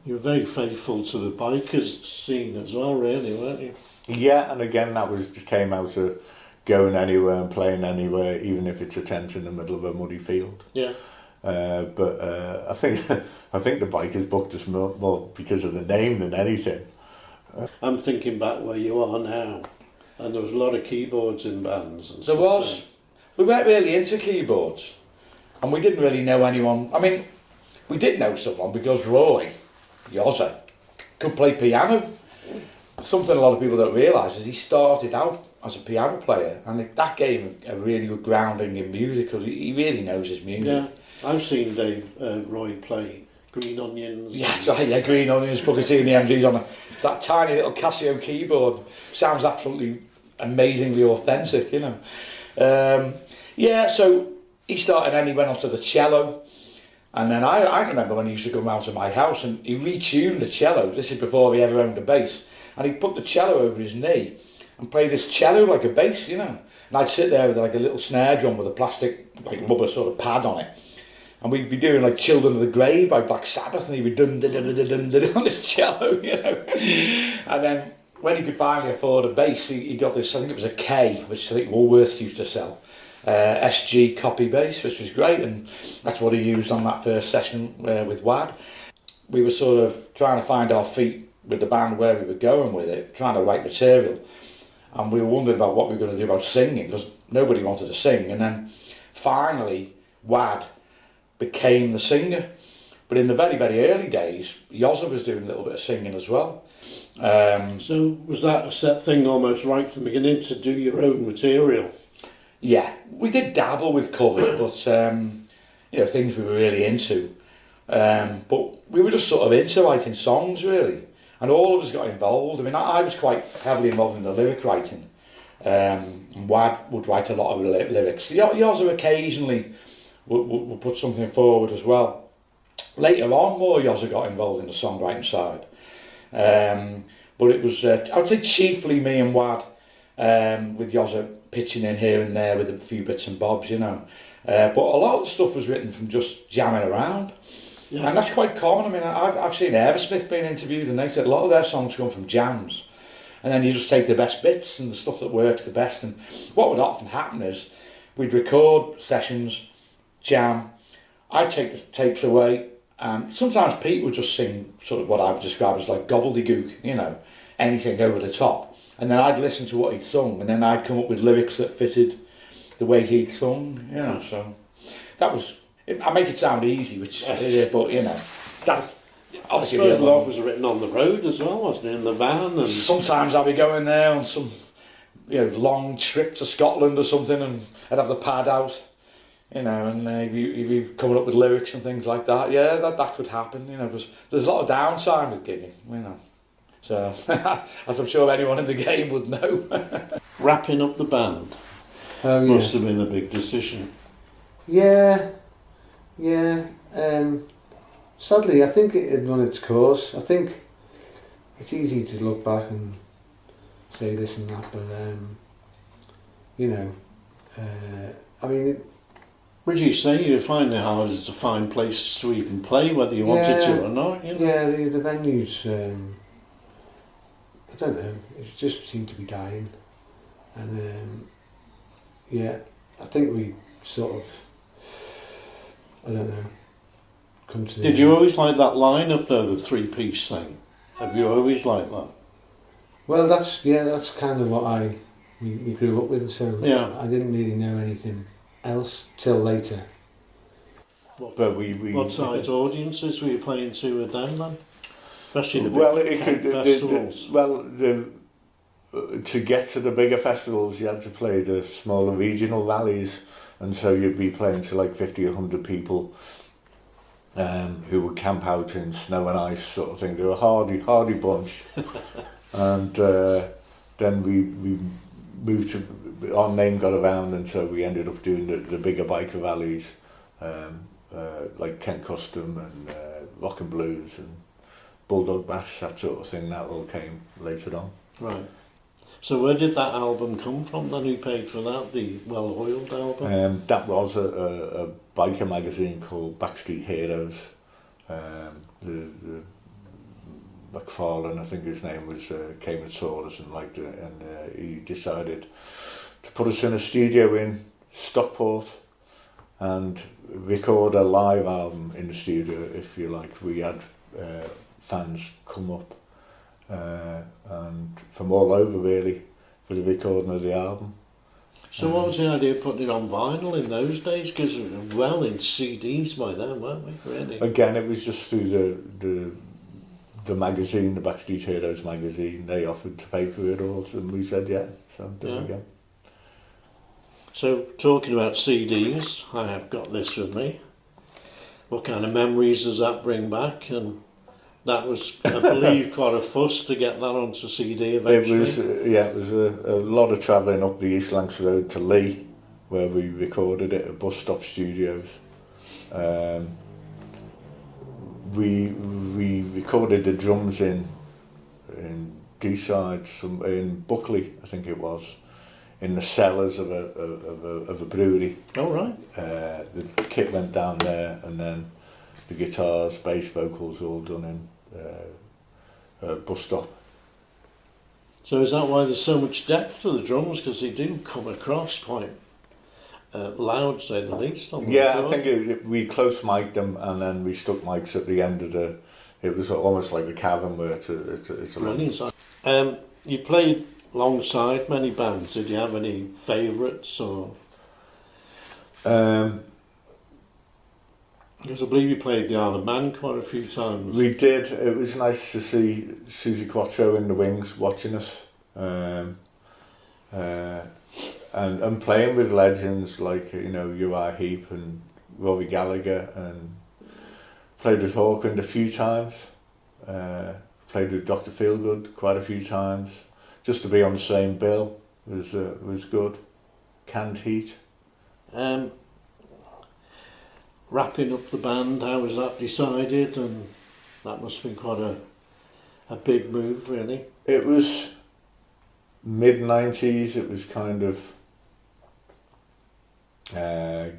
You were very faithful to the bikers scene as well, really, weren't you?
Yeah, and again, that was just came out of going anywhere and playing anywhere, even if it's a tent in the middle of a muddy field.
Yeah.
But I think the bikers booked us more because of the name than anything.
I'm thinking back where you are now, and there was a lot of keyboards in bands. And
There
stuff
was.
there.
We weren't really into keyboards, and we didn't really know anyone. I mean, we did know someone because Roy, Yozzer, could play piano. Something a lot of people don't realise is he started out as a piano player, and that gave him a really good grounding in music because he really knows his music.
Yeah, I've seen Roy play Green Onions.
Yeah, that's right, yeah, Green Onions, probably seeing the MGs on that tiny little Casio keyboard. Sounds absolutely amazingly authentic, you know. Yeah, so he started and he went off to the cello. And then I remember when he used to come round to my house and he retuned the cello. This is before he ever owned a bass. And he put the cello over his knee and played this cello like a bass, you know. And I'd sit there with like a little snare drum with a plastic, like rubber sort of pad on it. And we'd be doing like Children of the Grave by Black Sabbath, and he'd be dun dun dun dun dun dun on this cello, you know. And then when he could finally afford a bass, he got this, I think it was a K, which I think Woolworths used to sell. SG copy bass, which was great, and that's what he used on that first session with Wad. We were sort of trying to find our feet with the band, where we were going with it, trying to write material, and we were wondering about what we were going to do about singing, because nobody wanted to sing. And then finally Wad became the singer, But in the very, very early days, Yozzer was doing a little bit of singing as well.
So was that a set thing almost right from the beginning to do your own material?
Yeah, we did dabble with covers, but you know, things we were really into. But we were just sort of into writing songs, really. And all of us got involved. I mean, I was quite heavily involved in the lyric writing. And Wad would write a lot of lyrics. Yozzer occasionally would put something forward as well. Later on, more Yozzer got involved in the songwriting side. But it was, I would say, chiefly me and Wad, with Yozzer pitching in here and there with a few bits and bobs, you know. But a lot of the stuff was written from just jamming around. Yeah. And that's quite common. I mean, I've seen Aerosmith being interviewed, and they said a lot of their songs come from jams. And then you just take the best bits and the stuff that works the best. And what would often happen is we'd record sessions, jam, I'd take the tapes away, and sometimes Pete would just sing sort of what I would describe as like gobbledygook, you know, anything over the top. And then I'd listen to what he'd sung, and then I'd come up with lyrics that fitted the way he'd sung, you know. So that was, I make it sound easy, which but you know, that's obviously
I suppose a lot was written on the road as well, wasn't it, in the van? And
sometimes I'd be going there on some, you know, long trip to Scotland or something, and I'd have the pad out, you know, and you'd be coming up with lyrics and things like that. Yeah, that could happen, you know, because there's a lot of downtime with gigging, you know. So, as I'm sure anyone in the game would know.
Wrapping up the band must have been a big decision.
Yeah. Sadly, I think it had run its course. I think it's easy to look back and say this and that, but you know, I mean,
would you say you find it hard to find places to even play, whether you wanted to or not? You know?
Yeah, the venues. I don't know. It just seemed to be dying, and yeah, I think we sort of, I don't know. Come to
Did you always like that lineup though, the three-piece thing? Have you always liked that?
Well, that's kind of what we grew up with. So
yeah.
I didn't really know anything else till later.
But
what size audiences were you playing to with them then? Especially the festivals.
To get to the bigger festivals, you had to play the smaller regional valleys, and so you'd be playing to like 50, 100 people who would camp out in snow and ice sort of thing. They were a hardy bunch. And then we moved to, our name got around, and so we ended up doing the bigger biker valleys, like Kent Custom and Rock and Blues and Bulldog Bash, that sort of thing. That all came later on.
Right. So where did that album come from then? Who paid for that? The well-oiled album?
That was a biker magazine called Backstreet Heroes. The McFarlane, I think his name was, came and saw us and liked it, and he decided to put us in a studio in Stockport and record a live album in the studio, if you like. We had fans come up and from all over really for the recording of the album.
So what was the idea of putting it on vinyl in those days? Because we were well in CDs by then, weren't we, really?
Again, it was just through the magazine, the Backstreet Heroes magazine. They offered to pay for it all, and we said yeah, so there we go.
So talking about CDs, I have got this with me. What kind of memories does that bring back? And that was, I believe, quite a fuss to get that onto CD eventually.
It was a lot of travelling up the East Lancs Road to Lee, where we recorded it at Bus Stop Studios. We recorded the drums in D-side, in Buckley, I think it was, in the cellars of a brewery.
Oh right.
The kit went down there, and then the guitars, bass, vocals, all done in Bus Stop.
So is that why there's so much depth to the drums? Because they do come across quite loud, say the least.
Yeah, I think we close mic'd them, and then we stuck mics at the end of the. It was almost like a cavern where it's a
long. You played alongside many bands. Did you have any favourites or? Because I believe you played the Isle of Man quite a few times.
We did. It was nice to see Susie Quattro in the wings watching us. And playing with legends like, you know, Uriah Heep and Rory Gallagher, and played with Hawkwind a few times, played with Dr. Feelgood quite a few times. Just to be on the same bill was good. Canned Heat.
Wrapping up the band, how was that decided? And that must have been quite a big move, really.
It was mid-90s, it was kind of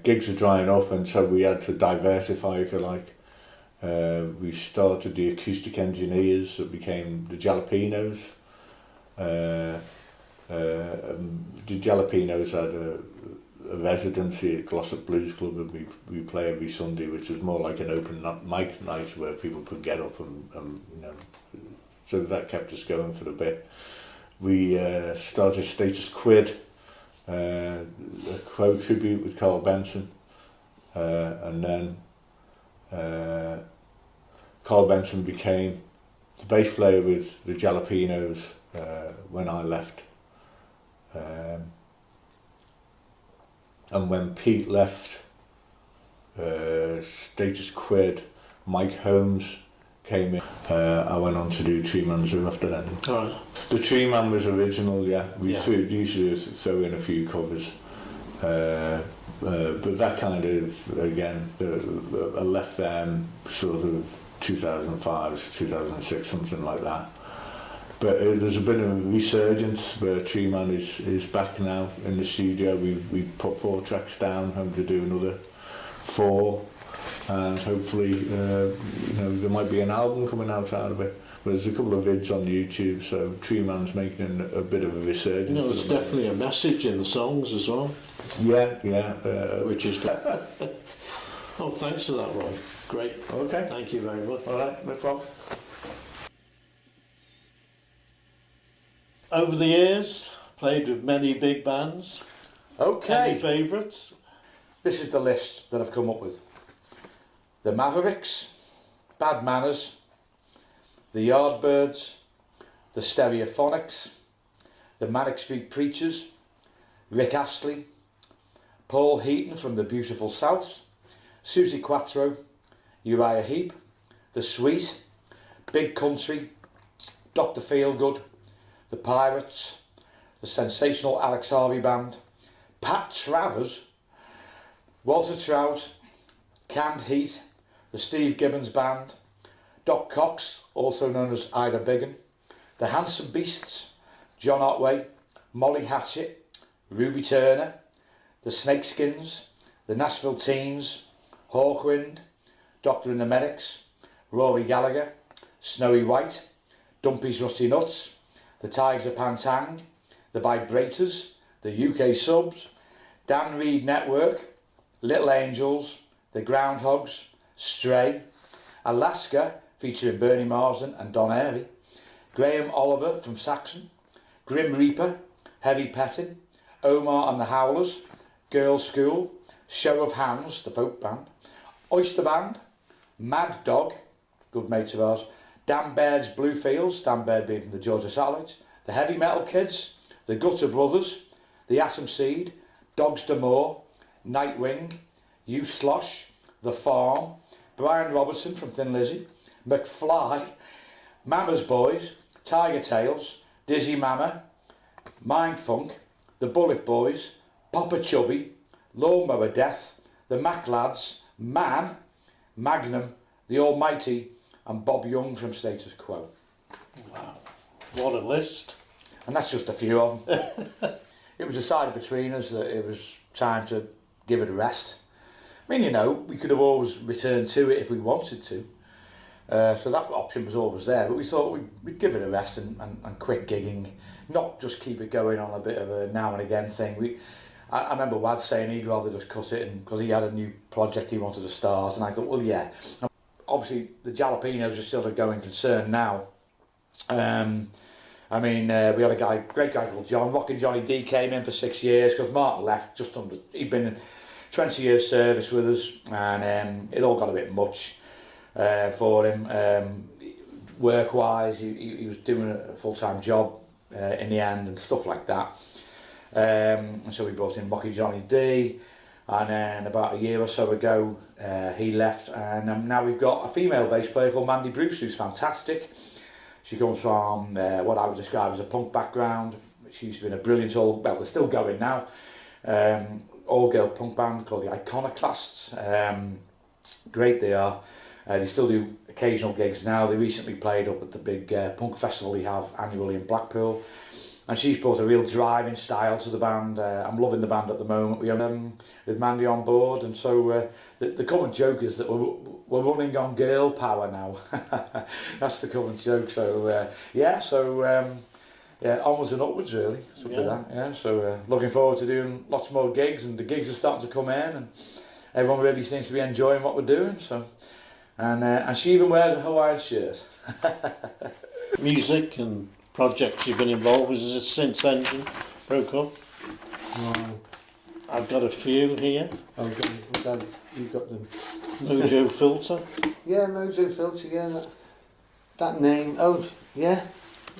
gigs were drying up, and so we had to diversify, if you like. We started the Acoustic Engineers that became the Jalapenos. The Jalapenos had a residency at Glossop Blues Club, and we play every Sunday, which was more like an open mic night where people could get up and you know, so that kept us going for a bit. We started Status Quid, a Crow tribute with Carl Benson, and then Carl Benson became the bass player with the Jalapenos when I left. And when Pete left Status Quid, Mike Holmes came in. I went on to do Tree Man Zoo after that.
All right.
The Tree Man was original, yeah. We
Yeah.
usually throw in a few covers. But that kind of, again, I left them sort of 2005, 2006, something like that. But there's a bit of a resurgence where Tree Man is back now in the studio. We put 4 tracks down, hoping to do another 4, and hopefully you know, there might be an album coming out of it. But there's a couple of vids on YouTube, so Tree Man's making a bit of a resurgence.
You know, there's definitely a message in the songs as well.
Yeah,
Which is good. Oh, thanks for that, Roy. Great.
Okay.
Thank you very much.
All right, no problem.
Over the years, played with many big bands.
Okay.
Any favourites?
This is the list that I've come up with. The Mavericks, Bad Manners, the Yardbirds, the Stereophonics, the Manic Street Preachers, Rick Astley, Paul Heaton from the Beautiful South, Susie Quattro, Uriah Heep, The Sweet, Big Country, Dr. Feelgood, the Pirates, the sensational Alex Harvey Band, Pat Travers, Walter Trout, Canned Heat, the Steve Gibbons Band, Doc Cox, also known as Ida Biggin, the Handsome Beasts, John Otway, Molly Hatchet, Ruby Turner, the Snakeskins, the Nashville Teens, Hawkwind, Doctor and the Medics, Rory Gallagher, Snowy White, Dumpy's Rusty Nuts, the Tigers of Pantang, the Vibrators, the UK Subs, Dan Reed Network, Little Angels, the Groundhogs, Stray, Alaska featuring Bernie Marsden and Don Airy, Graham Oliver from Saxon, Grim Reaper, Heavy Petting, Omar and the Howlers, Girls' School, Show of Hands, the folk band, Oyster Band, Mad Dog, good mates of ours, Dan Baird's Bluefields, Dan Baird being from the Georgia Satellites, the Heavy Metal Kids, the Gutter Brothers, the Atom Seed, Dogs D'Amour, Nightwing, You Slosh, The Farm, Brian Robertson from Thin Lizzy, McFly, Mama's Boys, Tiger Tails, Dizzy Mama, Mind Funk, the Bullet Boys, Papa Chubby, Lawnmower Death, the Mac Lads, Man, Magnum, the Almighty, and Bob Young from Status Quo.
Wow, what a list.
And that's just a few of them. It was decided between us that it was time to give it a rest. I mean, you know, we could have always returned to it if we wanted to. So that option was always there, but we thought we'd give it a rest and quit gigging, not just keep it going on a bit of a now and again thing. I remember Wad saying he'd rather just cut it because he had a new project he wanted to start, and I thought, well, yeah. Obviously, the Jalapenos are still a going concern now. I mean, we had a great guy called John. Rockin' Johnny D came in for 6 years because Martin left he'd been 20 years service with us, and it all got a bit much for him. Work-wise, he was doing a full-time job in the end and stuff like that. And so we brought in Mocky Johnny D, and then about a year or so ago he left, and now we've got a female bass player called Mandy Bruce, who's fantastic. She comes from what I would describe as a punk background. She used to be in a brilliant they're still going now, all-girl punk band called the Iconoclasts. Great they are. They still do occasional gigs now. They recently played up at the big punk festival they have annually in Blackpool. And she's brought a real driving style to the band. I'm loving the band at the moment. We have with Mandy on board, and so the current joke is that we're running on girl power now. That's the current joke. So onwards and upwards really. Something like that. Yeah. So looking forward to doing lots more gigs, and the gigs are starting to come in, and everyone really seems to be enjoying what we're doing. So, and she even wears a Hawaiian shirt.
Music and projects you've been involved with since Engine broke up? I've got a few here.
You've got them.
Mojo Filter.
Yeah, Mojo Filter, yeah. That name. Oh, yeah.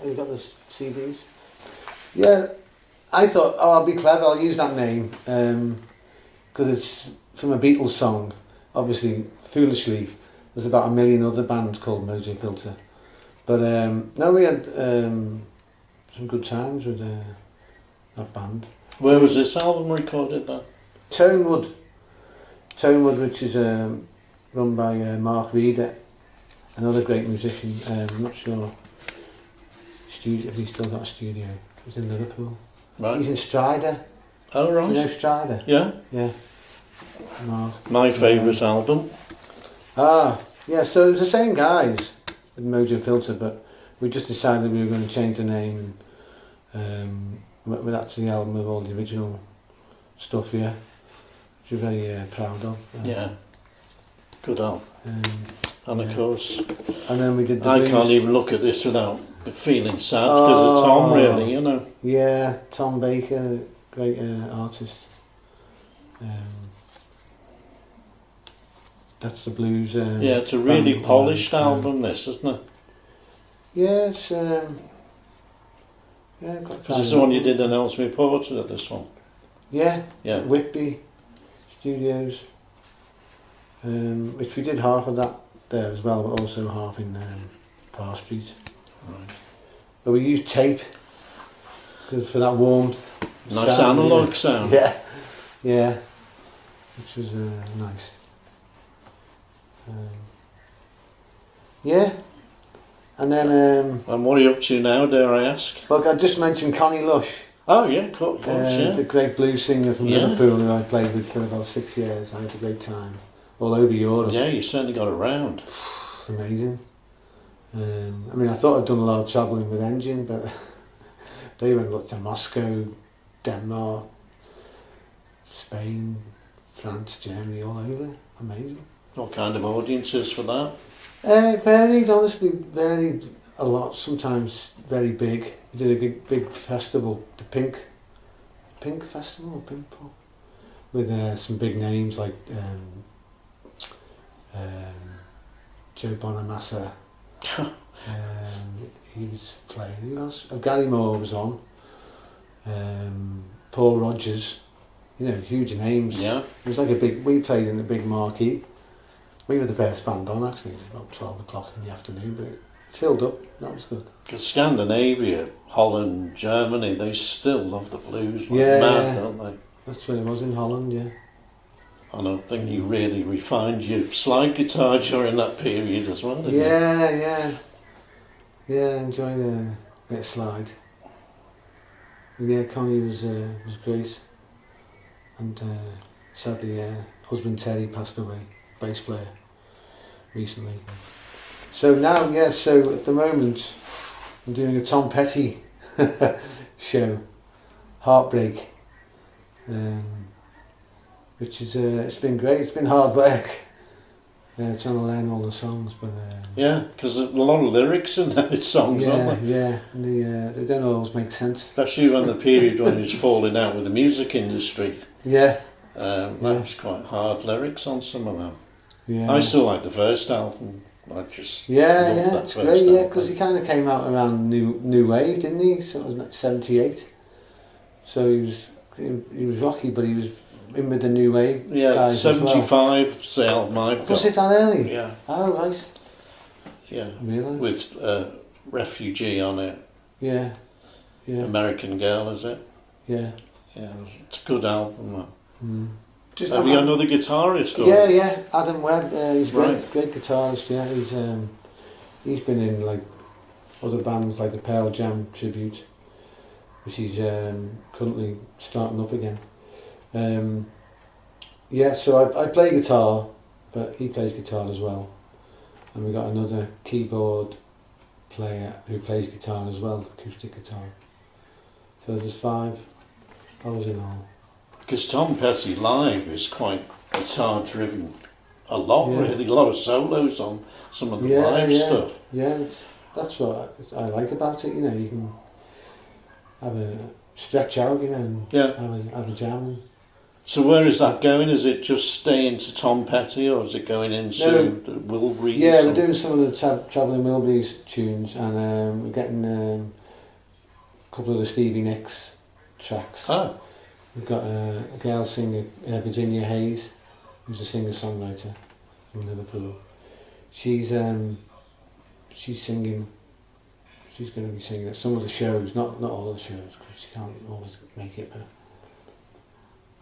You've got the CDs. Yeah, I thought, I'll be clever, I'll use that name. Because it's from a Beatles song. Obviously, foolishly, there's about 1 million other bands called Mojo Filter. But no, we had some good times with that band.
Where was this album recorded then?
Tonewood, which is run by Mark Reeder, another great musician. I'm not sure if he's still got a studio. He's in Liverpool.
Right.
He's in Strider.
Oh, right.
Do you know Strider?
Yeah.
Yeah. Mark.
My favourite album.
Ah, yeah, so it was the same guys with Mojo Filter, but we just decided we were going to change the name, and with actually the album with all the original stuff here, which we're very proud of.
Yeah, good album. And of course,
and then we did the
I
blues.
can't even look at this without feeling sad because of Tom, really, you know.
Yeah, Tom Baker, great artist. That's the blues.
Yeah, it's a really polished album, this, isn't it?
Yeah, it's
This is the one you did an Ellesmere Portrait of, this one.
Yeah,
Yeah.
Whitby Studios, which we did half of that there as well, but also half in Parr Street.
Right.
But we used tape for that warmth.
Nice
sound,
analogue sound.
Yeah, which was nice. Yeah, and then
And what are you up to now, dare I ask?
well, I just mentioned Connie Lush,
Oh, yeah, cool. Yeah.
the great blues singer from Liverpool, who I played with for about 6 years. I had a great time all over Europe.
Yeah, you certainly got around.
Amazing. I mean, I thought I'd done a lot of travelling with Engine, but they went to Moscow, Denmark, Spain, France, Germany, all over. Amazing.
What kind of audiences for that?
It varied, honestly, varied a lot, sometimes very big. We did a big festival, the Pink Festival, or Pink Pop, with some big names like Joe Bonamassa. He was playing. Who else? Gary Moore was on. Paul Rogers. You know, huge names.
Yeah.
It was like we played in a big marquee. We were the best band on, actually. It was about 12 o'clock in the afternoon, but it filled up. That was good.
Because Scandinavia, Holland, Germany, they still love the blues like
Yeah,
mad, don't they?
That's what it was in Holland, yeah.
And I think you really refined your slide guitar during that period as well, didn't you?
Yeah, enjoyed a bit of slide. And yeah, Connie was great. And sadly, husband Terry passed away, bass player, recently. So now, so at the moment, I'm doing a Tom Petty show, Heartbreak, which is, it's been great, it's been hard work, trying to learn all the songs, but...
Yeah, because a lot of lyrics in those songs, aren't they?
Yeah, and they don't always make sense.
Especially when the period when he was falling out with the music industry.
Yeah,
That was quite hard lyrics on some of them.
Yeah.
I still like the first album. I just
Yeah,
love
yeah,
that
it's
first
great. Yeah,
album.
because he kind of came out around new wave, didn't he? Sort of like 78. So he was rocky, but he was in with the new wave guys
75
as well.
is the album I've got.
Was it that early?
Yeah,
Oh, right.
yeah.
Really?
With Refugee on it.
Yeah. Yeah.
American Girl, is it?
Yeah.
Yeah, it's a good album. That.
Mm. Just
Have you got another guitarist? Or?
Yeah. Adam Webb. He's
Right.
great guitarist. Yeah, he's been in like other bands like the Pearl Jam tribute, which he's currently starting up again. Yeah, so I play guitar, but he plays guitar as well, and we got another keyboard player who plays guitar as well, acoustic guitar. So there's 5 of us in all.
Because Tom Petty live is quite guitar driven a lot,
Yeah.
really. A lot of solos on some of the live stuff.
Yeah, that's what I like about it. You know, you can have a stretch out, you know, and
Yeah.
have a jam. And
So where is that going? Is it just staying to Tom Petty, or is it going into the Wilburys?
yeah, we're doing some of the Travelling Wilburys tunes, and we're getting a couple of the Stevie Nicks tracks.
Oh,
We've got a girl singer, Virginia Hayes, who's a singer-songwriter from Liverpool. She's singing. She's going to be singing at some of the shows, not all of the shows, because she can't always make it. But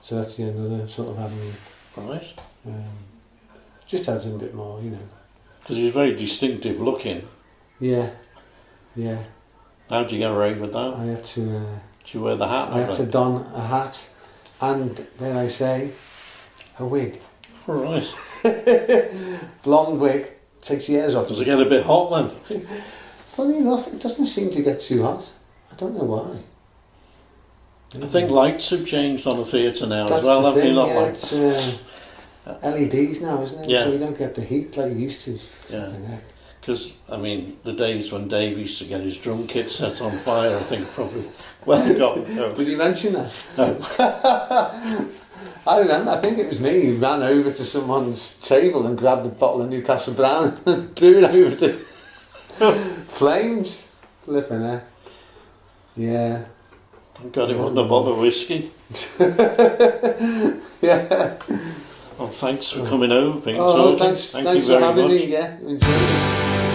so that's another sort of avenue.
right.
Just adds in a bit more, you know.
Because he's very distinctive looking.
Yeah.
How do you get away with that?
I had to.
Do you wear the hat?
I had to don a hat, and then I say, a wig.
Right.
Blonde wig. Takes years off.
Does it get a bit hot then?
Funny enough, it doesn't seem to get too hot. I don't know why.
I think lights have changed on the theatre now
That's
as well.
the
Haven't
thing,
you? Not
yeah,
like
it's LEDs now, isn't it?
Yeah.
So you don't get the heat like you used to.
Yeah.
Fucking heck.
because I mean the days when Dave used to get his drum kit set on fire, I think probably well gotten. No.
Did you mention that?
No.
I remember, I think it was me who ran over to someone's table and grabbed a bottle of Newcastle Brown and threw it over the flames. Flipping heck. Yeah.
Thank God it wasn't a bottle of whiskey.
Yeah.
Well, thanks for coming over, Peter.
Oh, thanks
Thank
for
you very
having
much.
me. Yeah, enjoyed it.